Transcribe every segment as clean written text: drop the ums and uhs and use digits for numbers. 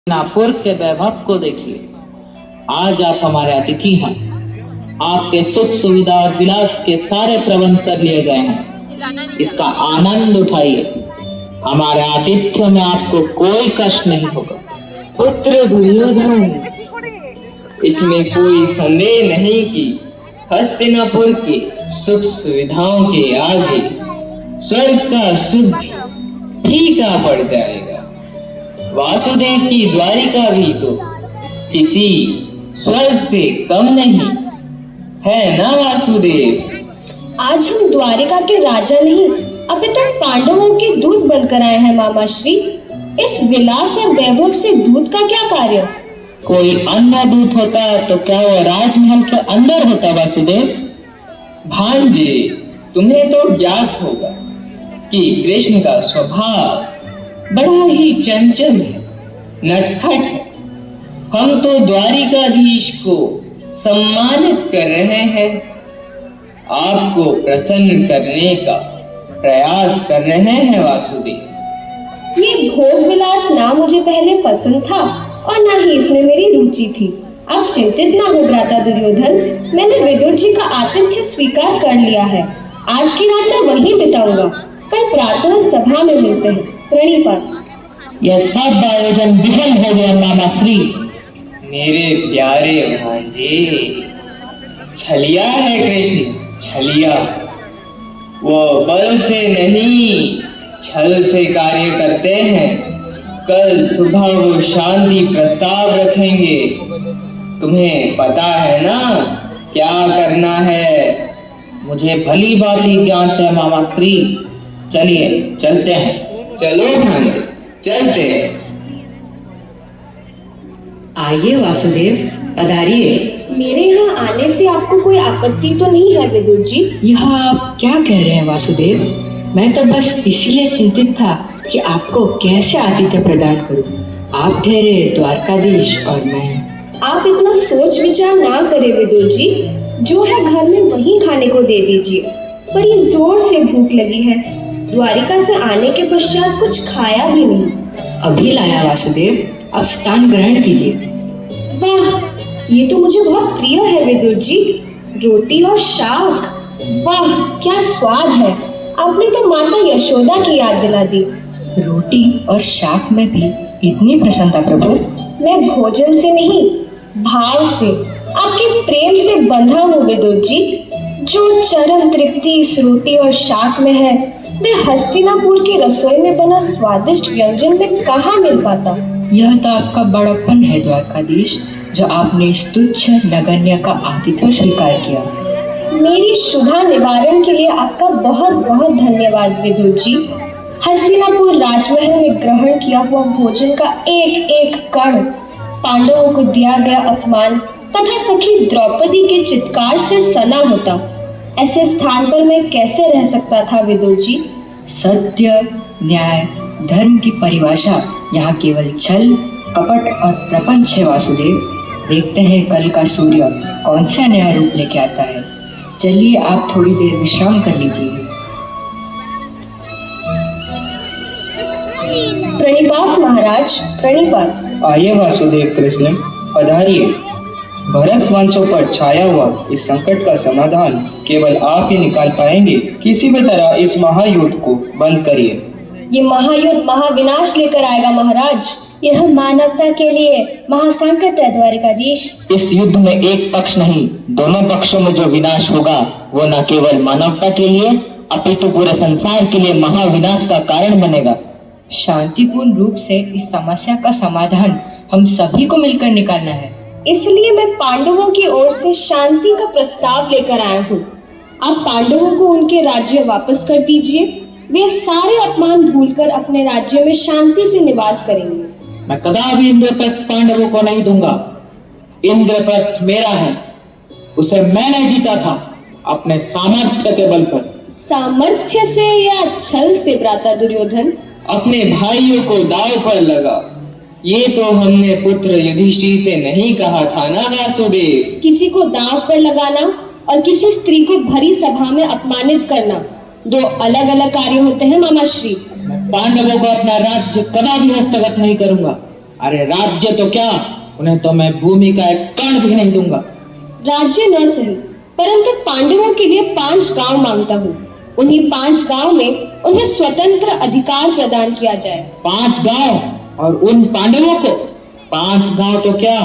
नागपुर के वैभव को देखिए। आज आप हमारे अतिथि हैं। आपके सुख सुविधा और विलास के सारे प्रबंध कर लिए गए हैं। इसका आनंद उठाइए। हमारे आतिथ्य में आपको कोई कष्ट नहीं होगा। पुत्र दुर्योधन, इसमें कोई संदेह नहीं कि हस्तिनापुर की सुख सुविधाओं के आगे स्वर्ग का सुख फीका पड़ जाएगा। वासुदेव की द्वारिका भी तो किसी स्वर्ग से कम नहीं है ना वासुदेव? आज हम द्वारिका के राजा नहीं, अभी तक पांडवों के दूत बनकर आए हैं मामा श्री। इस विलास और वैभव से दूत का क्या कार्य? कोई अन्य दूत होता तो क्या वो राजमहल के अंदर होता वासुदेव? भांजे, तुम्हें तो ज्ञात होगा कि कृष्ण का स्वभाव बड़ा ही चंचल है, नटखट है। हम तो द्वारिकाधीश को सम्मानित कर रहे हैं, आपको प्रसन्न करने का प्रयास कर रहे हैं वासुदेव। ये भोग विलास ना मुझे पहले पसंद था और ना ही इसमें मेरी रुचि थी। आप चिंतित ना हो भ्राता दुर्योधन, मैंने विदुर जी का आतिथ्य स्वीकार कर लिया है। आज की रात मैं वहीं बिताऊंगा। कल प्रातः सभा में मिलते हैं। प्रणिपात। यह सब आयोजन विफल हो गया मामा श्री। मेरे प्यारे भांजे, छलिया है कृष्ण, छलिया। वो बल से नहीं, छल से कार्य करते हैं। कल सुबह वो शांति प्रस्ताव रखेंगे। तुम्हें पता है ना क्या करना है? मुझे भली भांति ज्ञान है मामा श्री। चलिए चलते हैं। चलो भांजे, चलते हैं। आइए वासुदेव, पधारिए। मेरे यहाँ आने से आपको कोई आपत्ति तो नहीं है विदुर जी? यह आप क्या कह रहे हैं वासुदेव? मैं तो बस इसलिए चिंतित था कि आपको कैसे आतिथ्य प्रदान करूं। आप ठहरे द्वारकाधीश और मैं। आप इतना सोच विचार ना करें विदुर जी। जो है घर में वही खाने को दे दीजिए। पर ये जोर से भूख लगी है। द्वारिका से आने के पश्चात कुछ खाया भी नहीं। अभी लाया वासुदेव, अब स्थान ग्रहण कीजिए। वाह, ये तो मुझे बहुत प्रिय है विदुर जी। रोटी और शाक, वाह क्या स्वाद है। आपने तो माता यशोदा की याद दिला दी। रोटी और शाक में भी इतनी प्रसन्नता प्रभु? मैं भोजन से नहीं, भाव से, आपके प्रेम से बंधा हूँ विदुर जी। जो चरम तृप्ति इस रोटी और शाक में है, वे हस्तिनापुर की रसोई में बना स्वादिष्ट व्यंजन में कहाँ मिल पाता। यह तो आपका बड़प्पन है द्वारकाधीश, जो आपने इस तुच्छ नगण्य का आतिथ्य स्वीकार किया। मेरी शुभा निवारण के लिए आपका बहुत बहुत धन्यवाद विदुर जी। हस्तिनापुर राजमहल में ग्रहण किया हुआ भोजन का एक एक कण, पांडवों को दिया गया अपमान तथा सखी द्रौपदी के चित्कार से सना होता। ऐसे स्थान पर मैं कैसे रह सकता था विदुर जी? सत्य, न्याय, धर्म की परिभाषा यहाँ केवल छल, कपट और प्रपंच है वासुदेव। देखते हैं कल का सूर्य कौन सा नया रूप लेके आता है। चलिए आप थोड़ी देर विश्राम कर लीजिए। प्रणिपात महाराज, प्रणिपात। आइए वासुदेव कृष्ण, पधारिए। भरत वंशों पर छाया हुआ इस संकट का समाधान केवल आप ही निकाल पाएंगे। किसी भी तरह इस महायुद्ध को बंद करिए। ये महायुद्ध महाविनाश लेकर आएगा महाराज। यह मानवता के लिए महासंकट है द्वारिकाधीश। इस युद्ध में एक पक्ष नहीं, दोनों पक्षों में जो विनाश होगा वो न केवल मानवता के लिए अपितु पूरे संसार के लिए महाविनाश का कारण बनेगा। शांतिपूर्ण रूप से इस समस्या का समाधान हम सभी को मिलकर निकालना है। इसलिए मैं पांडवों की ओर से शांति का प्रस्ताव लेकर आया हूँ। आप पांडवों को उनके राज्य वापस कर दीजिए। वे सारे अपमान भूलकर अपने राज्य में शांति से निवास करेंगे। मैं कदापि इंद्रप्रस्थ पांडवों को नहीं दूंगा। इंद्रप्रस्थ मेरा है, उसे मैंने जीता था अपने सामर्थ्य के बल पर। सामर्थ्य से या छल से भ्राता दुर्योधन? अपने भाइयों को दांव पर लगा। ये तो हमने पुत्र युधिष्ठिर से नहीं कहा था ना वासुदेव? किसी को दांव पर लगाना और किसी स्त्री को भरी सभा में अपमानित करना दो अलग अलग कार्य होते हैं मामा श्री। पांडवों को अपना राज्य कदापि हस्तगत नहीं करूंगा। अरे राज्य तो क्या, उन्हें तो मैं भूमि का एक कण भी नहीं दूंगा। राज्य न सही, परंतु पांडवों के लिए 5 गांव मांगता हूँ। उन्हीं 5 गांव में उन्हें स्वतंत्र अधिकार प्रदान किया जाए। 5 गांव और उन पांडवों को? 5 गांव तो क्या,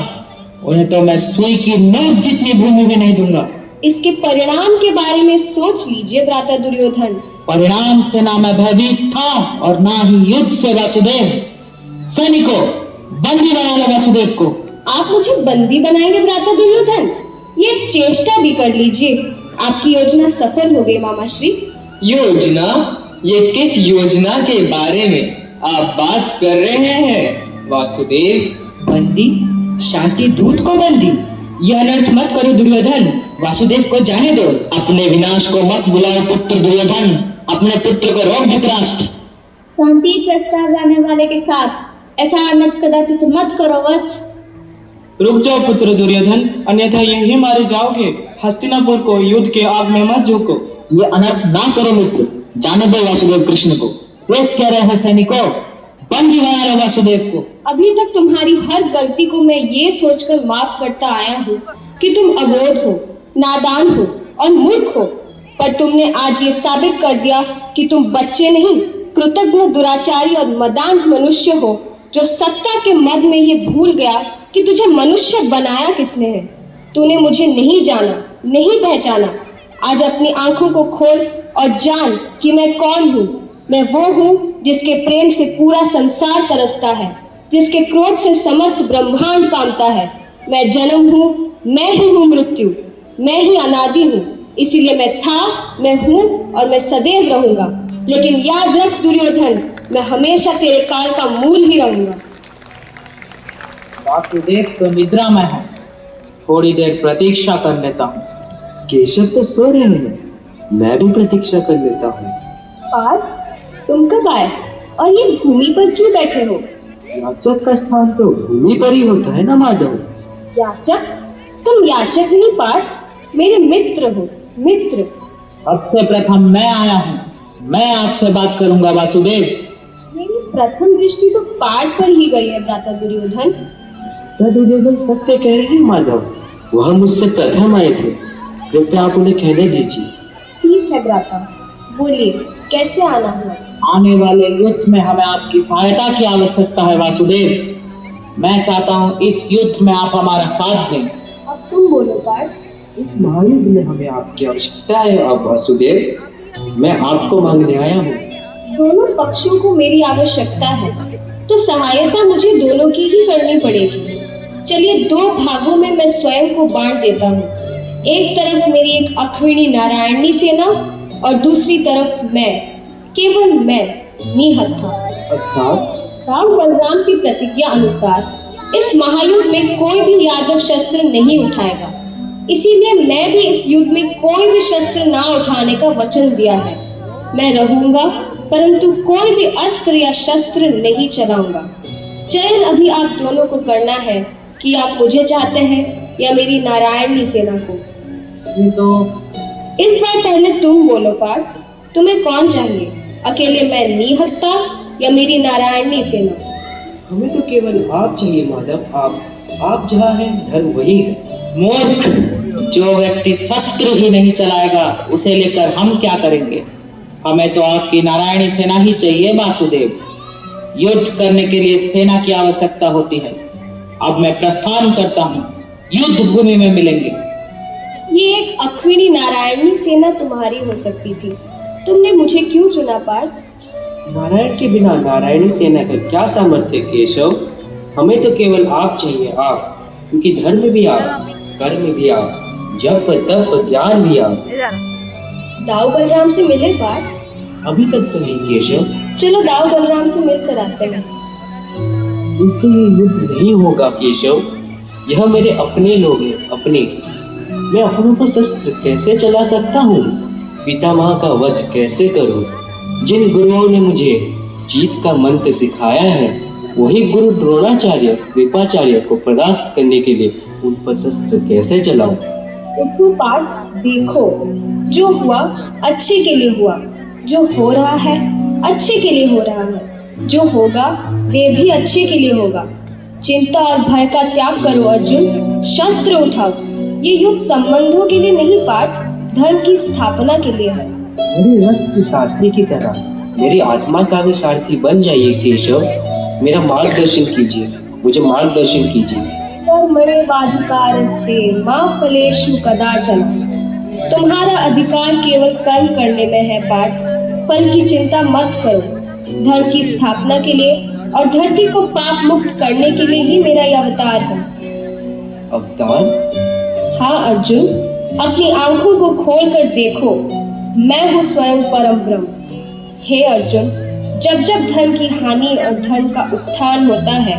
उन्हें तो मैं सुई की नोक जितनी भूमि भी नहीं दूंगा। इसके परिणाम के बारे में सोच लीजिए भ्राता दुर्योधन। परिणाम से ना मैं भयभीत था और ना ही युद्ध से वासुदेव। सैनिकों, बंदी बना लो वासुदेव को। आप मुझे बंदी बनाएंगे भ्राता दुर्योधन? ये चेष्टा भी कर लीजिए, आपकी योजना सफल हो गई मामाश्री। योजना? ये किस योजना के बारे में आप बात कर रहे हैं वासुदेव? बंदी? शांति दूत को बंदी? यह अनर्थ मत करो दुर्योधन, वासुदेव को जाने दो। अपने विनाश को मत बुलाओ पुत्र दुर्योधन, अपने पुत्र को रोक धृतराष्ट्र। शांति प्रस्ताव लाने वाले के साथ ऐसा अनर्थ कदाचित मत करो वत्स। रुक जाओ पुत्र दुर्योधन, अन्यथा यहीं मारे जाओगे। हस्तिनापुर को युद्ध के आग में मत झोंको। ये अनर्थ ना करो मित्र, जाने दो वासुदेव कृष्ण को। वे कह रहे हैं सैनिकों, बंदी बना लो वासुदेव को। अभी तक तुम्हारी हर गलती को मैं ये सोचकर माफ करता आया हूँ कि तुम अबोध हो, नादान हो और मूर्ख हो, पर तुमने आज ये साबित कर दिया कि तुम बच्चे नहीं, कृतज्ञ, दुराचारी और मदांध मनुष्य हो, जो सत्ता के मद में ये भूल गया कि तुझे मनुष्य बनाया किसने है। तूने मुझे नहीं जाना, नहीं पहचाना। आज अपनी आंखों को खोल और जान कि मैं कौन हूँ। मैं वो हूँ जिसके प्रेम से पूरा संसार तरसता है, जिसके क्रोध से समस्त ब्रह्मांड कांपता है। मैं जन्म हूँ, मैं ही हूँ मृत्यु, मैं ही अनादि हूँ। इसीलिए मैं था, मैं हूँ और मैं सदैव रहूंगा। लेकिन याद रख दुर्योधन, मैं हमेशा तेरे काल का मूल ही रहूंगा। वासुदेव तो निद्रा में है, थोड़ी देर प्रतीक्षा कर लेता हूँ। केशव तो सो रहे हैं, मैं भी प्रतीक्षा कर लेता हूँ। पार्थ, तुम कब आए और ये भूमि पर क्यों बैठे हो? याचक का स्थान तो भूमि पर ही होता है ना माधव। याचक? तुम याचक नहीं पार्थ, मेरे मित्र हो, मित्र। सबसे प्रथम मैं आया हूँ, मैं आपसे बात करूंगा वासुदेव। मेरी प्रथम दृष्टि तो पार्थ पर ही गई है भ्राता दुर्योधन। दुर्योधन सत्य कह रहे हैं माधव, वह मुझसे प्रथम आए थे। कृपया आप उन्हें कहने दीजिए। ठीक है भ्राता, बोलिए कैसे आना हुआ? आने वाले युद्ध में हमें आपकी सहायता की आवश्यकता है वासुदेव। मैं चाहता हूँ इस युद्ध में आप हमारा साथ दें। अब तुम बोलो पार्थ। इस महायुद्ध में हमें आपकी आवश्यकता है अब वासुदेव। मैं आपको मांगने आया हूँ। दोनों पक्षों को मेरी आवश्यकता है, तो सहायता मुझे दोनों की ही करनी पड़ेगी। चलिए 2 भागों में मैं स्वयं को बांट देता हूँ। एक तरफ मेरी एक अश्विनी नारायणी सेना और दूसरी तरफ मैं, केवल मैं, निहत्था। अर्थात राम बलराम की प्रतिज्ञा अनुसार इस महायुद्ध में कोई भी यादव शस्त्र नहीं उठाएगा। इसीलिए मैं भी इस युद्ध में कोई भी शस्त्र ना उठाने का वचन दिया है। मैं रहूंगा, परंतु कोई भी अस्त्र या शस्त्र नहीं चलाऊंगा। चयन अभी आप दोनों को करना है कि आप मुझे चाहते हैं या मेरी नारायणी सेना को। तो इस बार पहले तुम बोलो पार्थ, तुम्हें कौन चाहिए? अकेले मैं निहत्था या मेरी नारायणी सेना? हमें तो केवल आप चाहिए माधव। आप जहाँ हैं धर्म वही है। मूर्ख, जो व्यक्ति शस्त्र ही नहीं चलाएगा उसे लेकर हम क्या करेंगे? हमें तो आपकी नारायणी सेना ही चाहिए वासुदेव। युद्ध करने के लिए सेना की आवश्यकता होती है। अब मैं प्रस्थान करता हूँ, युद्ध भूमि में मिलेंगे। ये एक अश्विनी नारायणी सेना तुम्हारी हो सकती थी, तुमने मुझे क्यों चुना पार्थ? नारायण के बिना नारायणी सेना का क्या सामर्थ्य केशव? हमें तो केवल आप चाहिए, आप, क्योंकि धर्म भी आप, कर्म भी आप, जप तप ज्ञान भी आप। दाऊ बलराम से मिले पार्थ? अभी तक तो नहीं केशव। चलो दाऊ बलराम से मिलकर आते हैं। इनसे ये युद्ध नहीं होगा केशव। यह मेरे अपने लोग हैं, अपने। मैं अपनों पर शस्त्र कैसे चला सकता हूँ? पितामह का वध कैसे करूँ? जिन गुरुओं ने मुझे जीत का मंत्र सिखाया है, वही गुरु द्रोणाचार्य कृपाचार्य को परास्त करने के लिए उन पर शस्त्र कैसे चलाऊं? उठो पार्थ, देखो जो हुआ अच्छे के लिए हुआ, जो हो रहा है अच्छे के लिए हो रहा है, जो होगा वे भी अच्छे के लिए होगा। चिंता और भय का त्याग करो अर्जुन, शस्त्र उठाओ। ये युद्ध संबंधों के लिए नहीं पार्थ, धर्म की स्थापना के लिए है। मेरे रथ के सारथी की तरह मेरी आत्मा का भी सारथी बन जाइए केशव। मेरा मार्गदर्शन कीजिए, मुझे मार्गदर्शन कीजिए। कर्मण्येवाधिकारस्ते मा फलेषु कदाचन। तुम्हारा अधिकार केवल कर्म करने में है पार्थ, फल की चिंता मत करो। धर्म की स्थापना के लिए और धरती को पाप मुक्त करने के लिए ही मेरा यह अवतार है। अवतार? हाँ अर्जुन, अपनी आंखों को खोलकर देखो, मैं हूँ स्वयं परम ब्रह्म। हे अर्जुन, जब जब धर्म की हानि और धर्म का उत्थान होता है,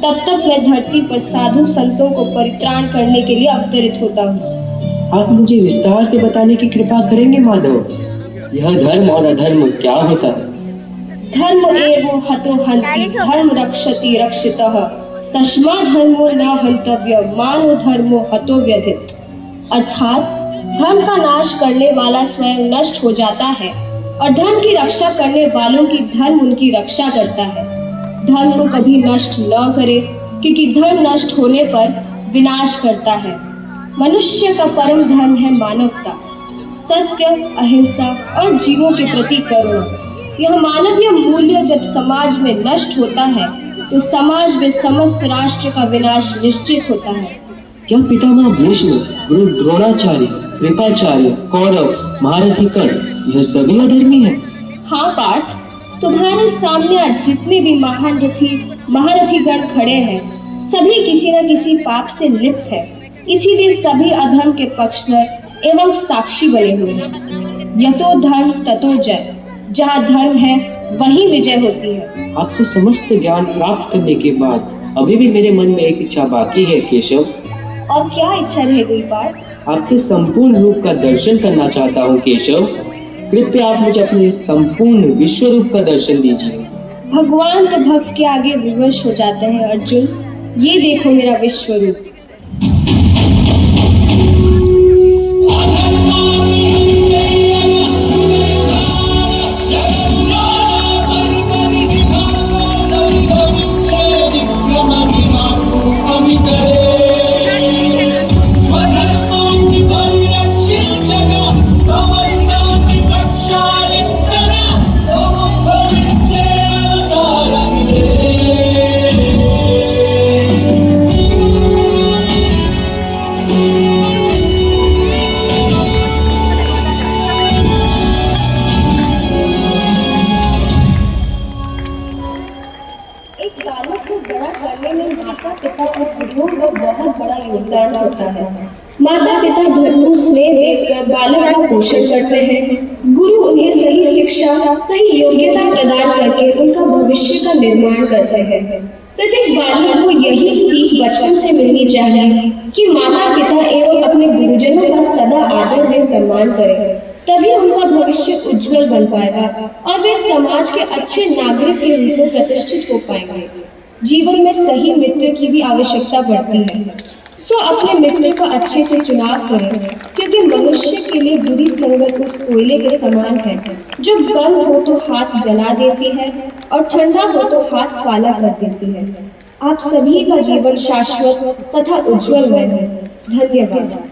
तब तक मैं धरती पर साधु संतों को परित्राण करने के लिए अवतरित होता हूँ। आप मुझे विस्तार से बताने की कृपा करेंगे माधव। यह धर्म और अधर्म क्या होता है? धर्म एवं हतो हन्ति, धर्म रक्षति रक्षितः, तस्मात् धर्मो न हन्तव्य, मानो धर्मो हतो व्यधित। अर्थात धर्म का नाश करने वाला स्वयं नष्ट हो जाता है और धर्म की रक्षा करने वालों की धर्म उनकी रक्षा करता है। धर्म को कभी नष्ट न करे, क्योंकि धर्म नष्ट होने पर विनाश करता है। मनुष्य का परम धर्म है मानवता, सत्य, अहिंसा और जीवों के प्रति करुणा। यह मानवीय मूल्य जब समाज में नष्ट होता है तो समाज में समस्त राष्ट्र का विनाश निश्चित होता है। क्या पितामह भीष्म, गुरु द्रोणाचार्य, कृपाचार्य, कौरव, महारथी कर्ण यह सभी अधर्मी हैं? हाँ पार्थ, तुम्हारे सामने आज जितने भी महारथी गण खड़े हैं, सभी किसी न किसी पाप से लिप्त है। इसीलिए सभी अधर्म के पक्षधर एवं साक्षी बने हुए हैं। यतो धर्म ततो जय, जहाँ धर्म है वही विजय होती है। आपसे समस्त ज्ञान प्राप्त करने के बाद अभी भी मेरे मन में एक इच्छा बाकी है केशव। और क्या इच्छा रह गई पार्थ? आपके संपूर्ण रूप का दर्शन करना चाहता हूँ केशव। कृपया आप मुझे अपने संपूर्ण विश्व रूप का दर्शन दीजिए। भगवान तो भक्त के आगे विवश हो जाते हैं अर्जुन। ये देखो मेरा विश्व रूप। योगदान होता है। माता पिता भरपूर स्नेह देकर बालक का पोषण करते हैं। गुरु उन्हें सही शिक्षा, सही योग्यता प्रदान करके उनका भविष्य का निर्माण करते हैं। प्रत्येक बालक को यही सीख बचपन से मिलनी चाहिए कि माता पिता एवं अपने गुरुजनों का सदा आदर व सम्मान करें, तभी उनका भविष्य उज्जवल बन पाएगा और वे समाज के अच्छे नागरिक के रूप में प्रतिष्ठित हो पाएंगे। जीवन में सही मित्र की भी आवश्यकता पड़ती है, तो अपने मित्र का अच्छे से चुनाव करें, क्योंकि मनुष्य के लिए बुरी संगत उस कोयले के समान है जो गर्म हो तो हाथ जला देती है और ठंडा हो तो हाथ काला कर देती है। आप सभी का जीवन शाश्वत तथा उज्जवल है। धन्यवाद।